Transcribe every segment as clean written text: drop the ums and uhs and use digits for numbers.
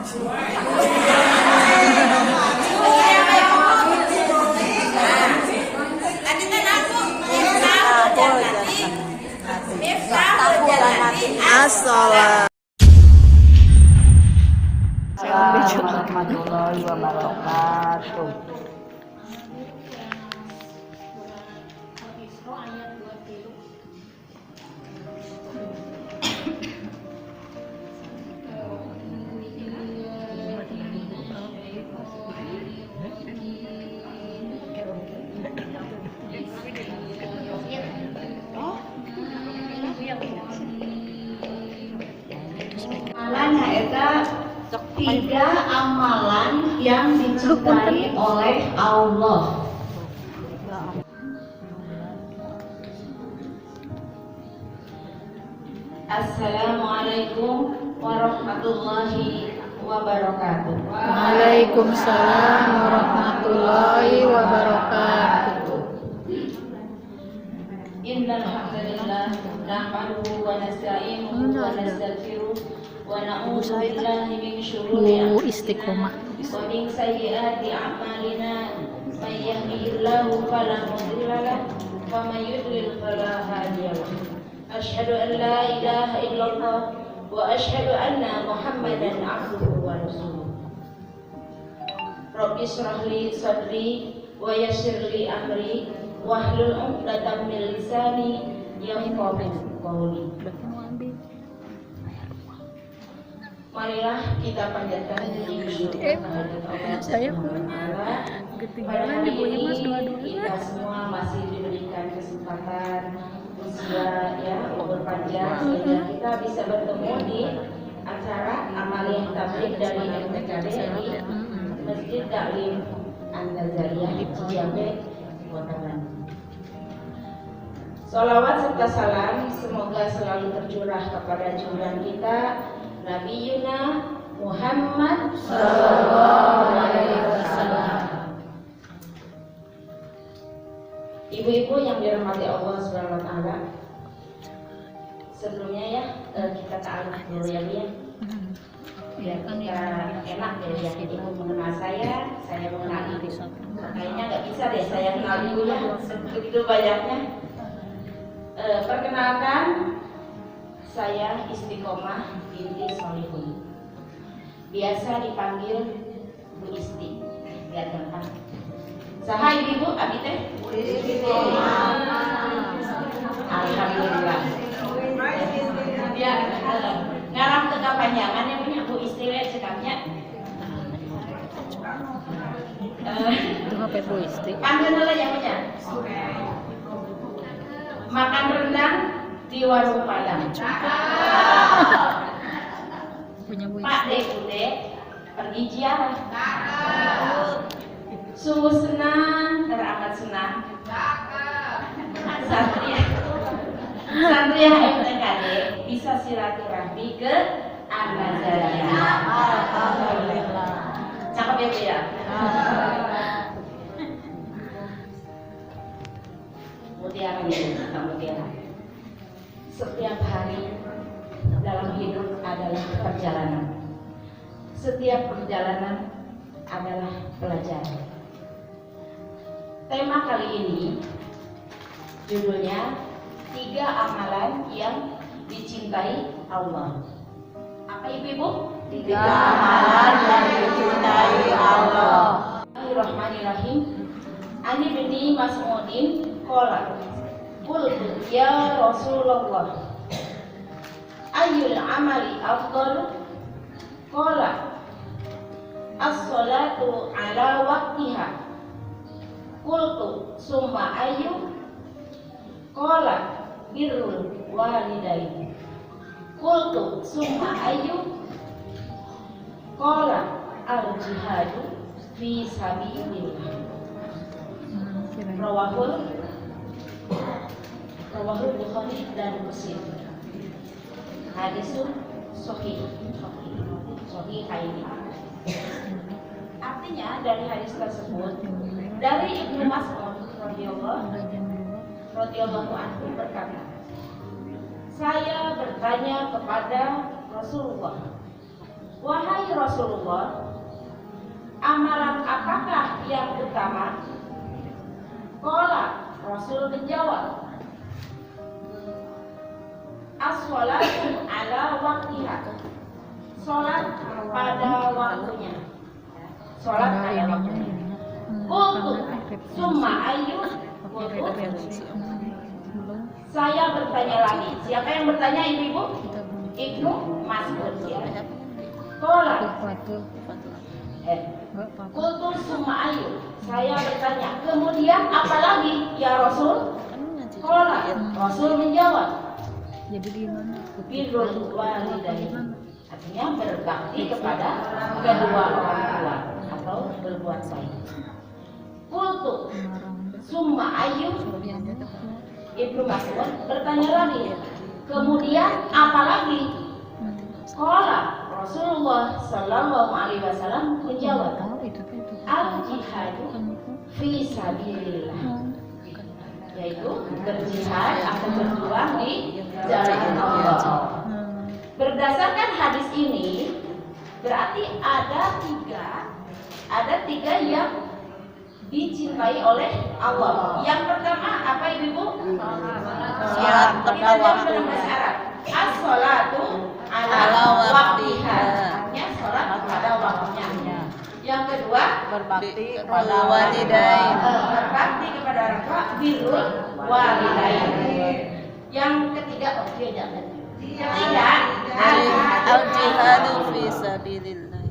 Assalamualaikum warahmatullahi wabarakatuh. Amalan eta tiga amalan yang dicintai oleh Allah. Assalamualaikum warahmatullahi wabarakatuh. Waalaikumsalam warahmatullahi wabarakatuh. Innal hamdalillah nahmaduhu wa nasta'inuhu wa nastaghfiruh wa na'udzu billahi min shururi Istiqomah. wa min sayyiati a'malina may yahdihillahu fala mudilla lahu wa may yudlil fala hadiya lahu. Asyhadu an la ilaha illallah wa asyhadu anna Muhammadan abduhu wa rasuluh. Rabbi shrah li sadri wa yassir li amri wahlul 'uqdatam min lisani yafqahu qawli. Marilah kita panjatkan puji syukur kehadirat Allah Saya Subhanahu wa Ta'ala. Pada ketinggalan hari ibunya mas ini dua-duanya. kita semua masih diberikan kesempatan usia ya umur panjang sehingga kita bisa bertemu di acara amaliyah tabligh dari MTKD di Masjid Taklim An-Nazariyah di Ciabe, Kota Bandung. Salawat serta salam semoga selalu tercurah kepada junjungan kita Nabi Yuna Muhammad Sallallahu Alaihi Wasallam. Ibu-ibu yang dirahmati Allah Subhanahu Wa Taala, sebelumnya ya kita ta'aruf dulu ya Bu ya. Biar kita enak ya ibu mengenal saya mengenal ibu. Kayaknya nggak bisa deh saya kenal ibu ya, begitu banyaknya. Perkenalkan, saya Istiqomah binti Solihun. Biasa dipanggil Bu Isti, biar gampang. Saha ibu abi teh? Istiqomah. Alhamdulillah. Biar ngarang teu kapanjangan ya punya Bu Isti we cekapnya. HP Bu Isti. Panggil dulu ya punya. Makan rendang di warung Padang. Punya Bu Pak Isti. Bude pergi ziarah. Sungguh senang, teramat senang. Satria MTKD bisa silaturahmi ke An-Nazariyah. Alhamdulillah. Cakep ya Bu ya. Mutiara ya, mutiara. Setiap hari dalam hidup adalah perjalanan. Setiap perjalanan adalah pelajaran. Tema kali ini judulnya 3 amalan yang dicintai Allah. Apa ibu-ibu? 3 amalan yang dicintai Allah. Bismillahirrahmanirrahim. Ani bin Mas'udin qala qultu ya Rasulullah ayyul amali afdal? Qala as-salatu ala waqtiha. Qultu summa ayyu? Qala birrul walidain. Qultu summa ayyu? Qala al-jihadu fi sabilillah. Rawahul Bukhari dan Muslim. Hadisun sahih ini. Artinya dari hadis tersebut dari Ibnu Mas'ud radhiyallahu anhu berkata, saya bertanya kepada Rasulullah, wahai Rasulullah, Rasulullah, amalan apakah yang utama? Qala, Rasul menjawab, as-sholatu ala waktiha, sholat pada waktunya. Sholat pada waktunya. Qultu summa ayyu, saya bertanya lagi. Siapa yang bertanya, ibu-ibu? Ibnu Mas'ud ya. Qala, qultu summa ayyu, saya bertanya, kemudian apa lagi ya Rasul? Qala, Rasul menjawab, birrul walidain, artinya berbakti kepada kedua orang tua atau berbuat baik. Qultu summa ayyu, Ibnu Mas'ud bertanya lagi, kemudian apa lagi? Qala, Rasulullah sallallahu alaihi wasallam menjawab, al-jihadu fi sabilillah, yaitu berjihad atau berjuang di jalan Allah. Berdasarkan hadis ini berarti ada tiga yang dicintai oleh Allah. Yang pertama apa, ibu? Sholat pada Kita jawab waktu. dalam bahasa Arab. As-sholatu ala waktiha, artinya sholat pada waktunya. Yang kedua, Berbakti Birrul kepada walidain. berbakti kepada orang tua, birrul walidain. Yang ketiga, Al-jihadu fi sabilillah.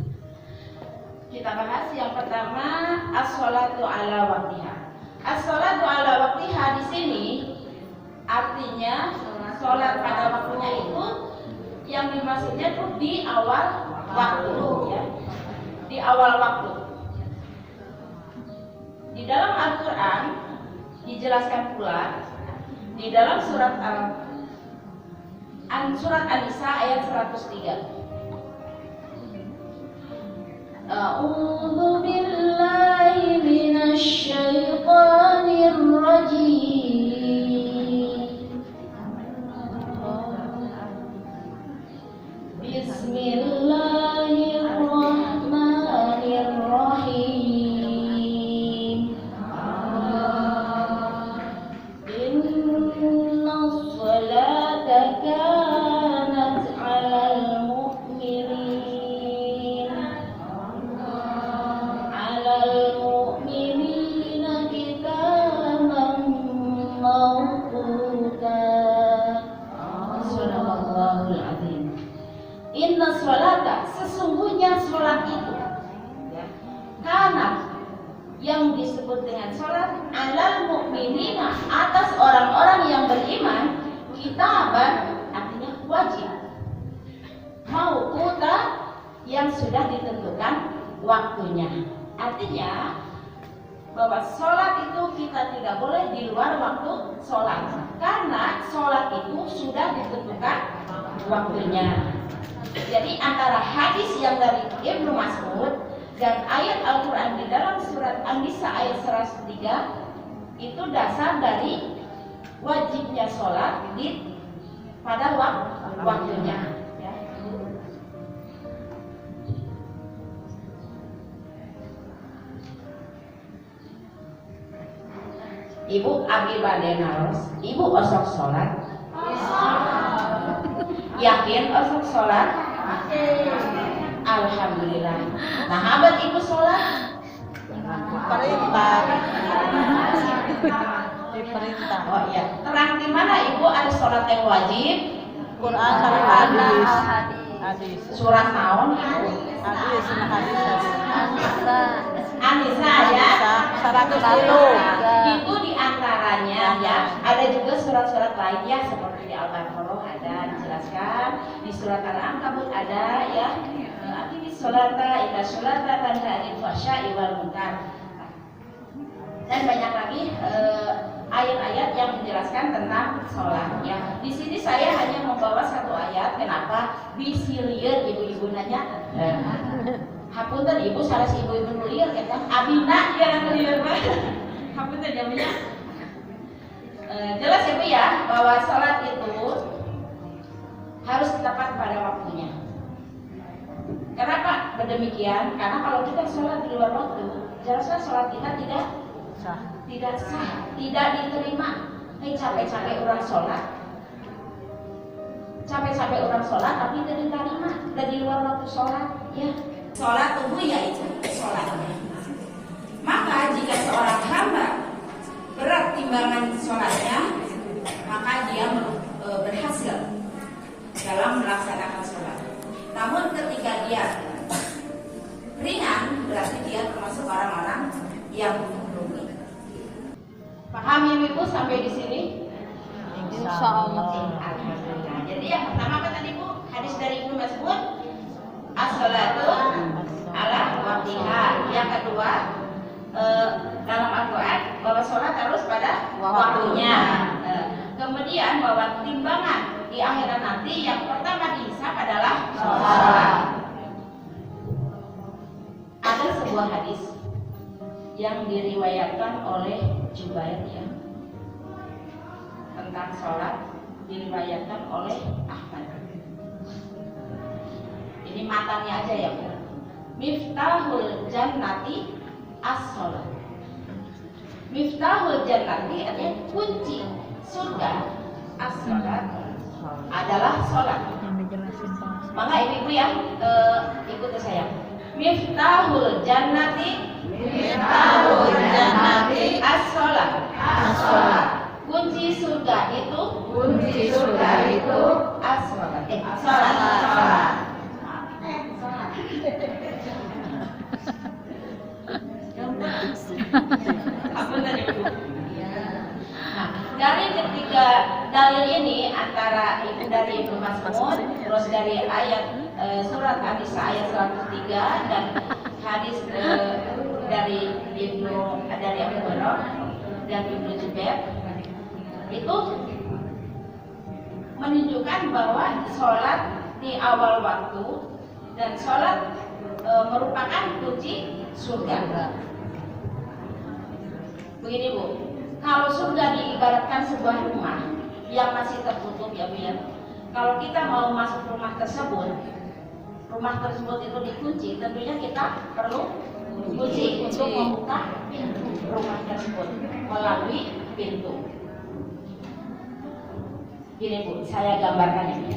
kita bahas yang pertama, as-sholatu ala waktiha. As-sholatu ala waktiha di sini artinya sholat pada waktunya itu yang dimaksudnya itu di awal waktu ya. Di awal waktu. Di dalam Al-Quran dijelaskan pula di dalam surat An-Nisa ayat 103. A'udzu billahi minasy syaithanir rajim. Bismillahirrahmanirrahim. Inna sholata kanat 'alal mu'minina kitaban mawquta. Subhanallahul azim. Inna sholata, sesungguhnya sholat itu ya, karena yang disebut dengan sholat alal mu'minina, atas orang-orang yang beriman, kitaban artinya wajib, mauquta yang sudah ditentukan waktunya. Artinya bahwa sholat itu kita tidak boleh di luar waktu sholat, karena sholat itu sudah ditentukan waktunya. Jadi antara hadis yang dari Ibnu Mas'ud dan ayat Al-Quran di dalam surat An-Nisa ayat 103 itu dasar dari wajibnya sholat pada waktunya. Ya. Ibu abdi bade naros, ibu osok sholat. Yakin osok sholat? Alhamdulillah. Nah, abad ibu sholat? Perintah. Diperintah. Oh iya. Terang di mana ibu ada sholat yang wajib? Quran sama hadis. Hadis. Surat naon ibu? Hadis sama hadis. An-Nisa ya. 101. Itu diantaranya ya. Ada juga surat-surat lainnya seperti di Al-Baqarah ada dijelaskan, di surat Al-Ankabut ada ya. Aqimis sholata inna sholata tanha 'anil fahsya'i wal munkar. Dan banyak lagi ayat-ayat yang menjelaskan tentang sholat ya. Di sini saya hanya membawa satu ayat. Kenapa? Bisilier ibu-ibu nanya. Hapunten ibu saras ibu-ibu nulier ya kan? Abina ya nulier mah. Hapunten jamnya. Jelas ya Bu ya bahwa sholat itu harus tepat pada waktunya. Kenapa? demikian? Karena kalau kita sholat di luar waktu, jelasnya sholat kita tidak Sah. sah, tidak diterima. Capek-capek orang sholat, tapi tidak diterima dari luar waktu sholat. Ya, sholat tubuh yaitu sholatnya. Maka jika seorang hamba berat timbangan sholatnya, maka dia berhasil dalam melaksanakan sholat. Namun ketika dia ringan, berarti dia termasuk orang-orang yang rugi. Paham ya Ibu sampai di sini? Insya Allah. Alhamdulillah. Jadi yang pertama apa tadi Bu? Hadis dari Ibnu Mas'ud, as-salatu ala waqtiha. Yang kedua, dalam Al-Quran bahwa sholat harus pada waktunya. Kemudian bahwa timbangan di akhirat nanti yang pertama dihisab adalah sholat. Ada sebuah hadis yang diriwayatkan oleh Jubair ya, tentang sholat, diriwayatkan oleh Ahmad. Ini matanya aja ya Bu. Miftahul jannati as-sholat. Miftahul jannati artinya kunci surga, as-sholat adalah sholat. Maka ibu-ibu ya, ikuti saya. Miftahul jannati as-sholat. Kunci surga itu as-sholat. Sholat. Apa tadi Bu? Nah, dari ketiga dalil ini antara itu dari Ibnu Mas'ud, terus dari ayat surat An-Nisa ayat 103 dan hadis dari Abu Hurairah dan Ibnu Jubair, itu menunjukkan bahwa sholat di awal waktu dan sholat merupakan kunci surga. Begini Bu, kalau surga diibaratkan sebuah rumah yang masih tertutup ya Bu ya. Kalau kita mau masuk rumah tersebut itu dikunci, tentunya kita perlu kunci untuk membuka pintu rumah tersebut melalui pintu. Gini Bu, saya gambarkan ini.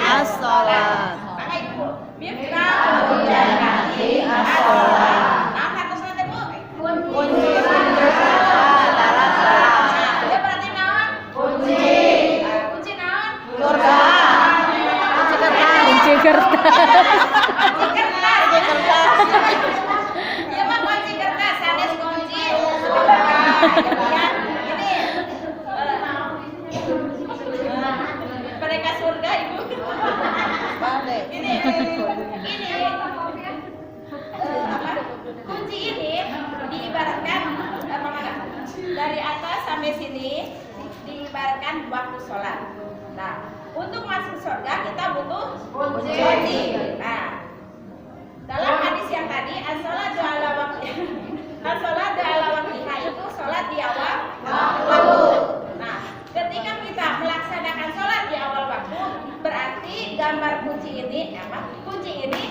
As-sholat. Kunci kertas. Mereka surga Ibu. Ini kunci ini diibaratkan dari atas sampai sini diibaratkan waktu sholat. Nah, untuk masuk surga kita butuh kunci. Nah, dalam hadis yang tadi as-sholatu ala waqtiha itu sholat di awal waktu. Nah, ketika kita melaksanakan sholat di awal waktu, berarti gambar kunci ini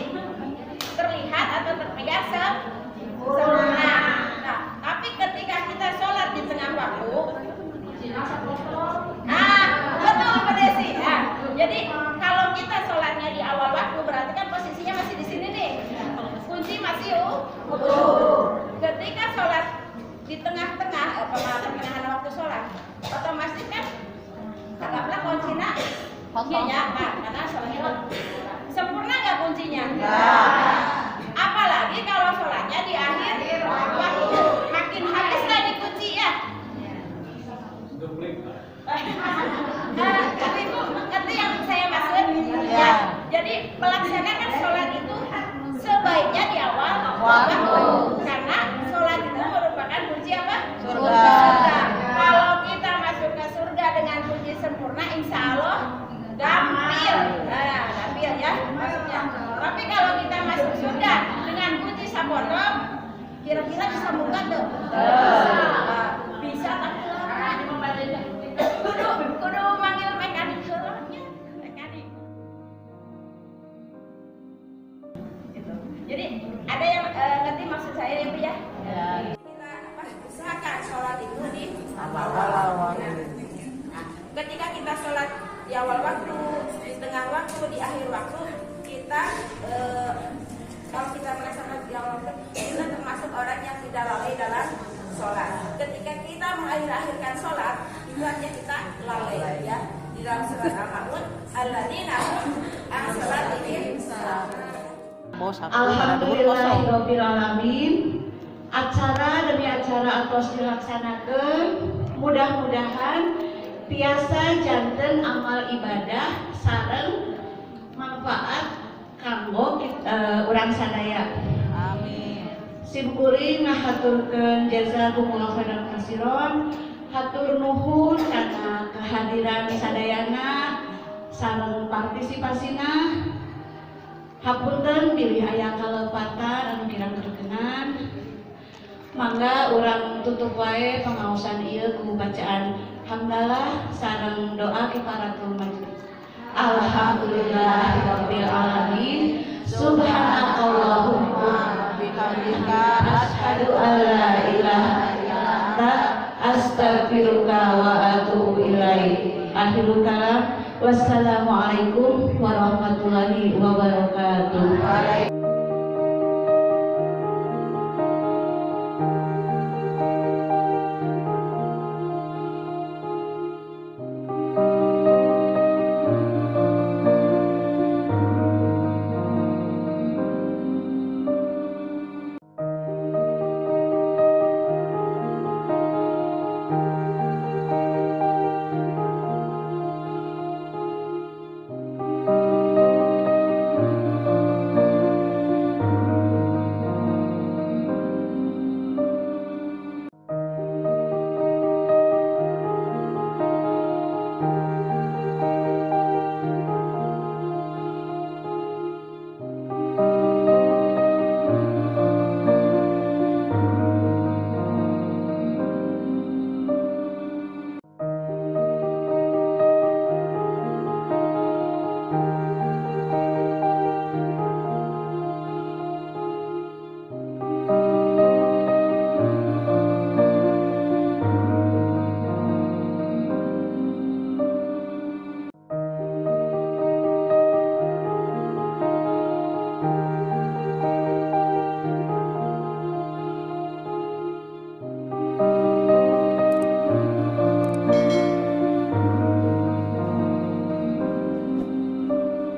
terlihat atau terpegang sempurna. Nah, tapi ketika kita sholat di tengah waktu, betul Mbak Desi. Nah, jadi kalau kita sholatnya di awal waktu, berarti kan posisinya masih di sini nih. Kunci masih utuh. Ketika sholat di tengah-tengah, pertengahan waktu sholat, otomatis kan anggaplah kuncinya karena sholatnya sempurna nggak kuncinya? Apalagi kalau sholatnya di akhir waktu, makin habis lah dikunci ya. Tapi Bu, ngerti yang saya maksud? Ya. Jadi melaksanakan sholat itu sebaiknya di awal waktu, karena sholat itu merupakan kunci apa? Surga. Kalau kita masuk ke surga dengan kunci sempurna, insya Allah gampil. buka tuh. Bisa kan? Kudu manggil mekanik soalnya. Mekanik. Gitu. Jadi ada yang ngerti maksud saya ya Bu ya? Ya. Kita usahakan sholat itu di awal Awal waktu. Nah, ketika kita sholat di awal waktu, di tengah waktu, di akhir waktu, kita kalau kita melaksanakan di awal waktu, kita termasuk orang yang tidak lalai dalam sholat. Ketika kita mengakhir-akhirkan sholat, itu artinya kita lalai ya. Di dalam surat Al-Maun, alladzina hum an sholatihim Bos satu pada dulu kosong. Alhamdulillahirobbilalamin. Acara demi acara atos dilaksanakan. Mudah-mudahan biasa janten amal ibadah sareng manfaat kanggo urang sadaya. Amin. Simkuring ngahaturkeun jazakumullahu khairan katsiran. Hatur nuhun kana kehadiran sadayana sareng partisipasina. Hapunten pilih aya kalepatan anu kirang berkenan. Mangga urang tutup wae pangaosan ieu ku bacaan hamdalah sareng doa kifaratul majelis. Alhamdulillahirabbil alamin. Subhanakallahumma Bihamdika asyhadu an la ilaha illa anta astaghfiruka wa atubu ilaik. Akhirul kalam. Wassalamualaikum warahmatullahi wabarakatuh.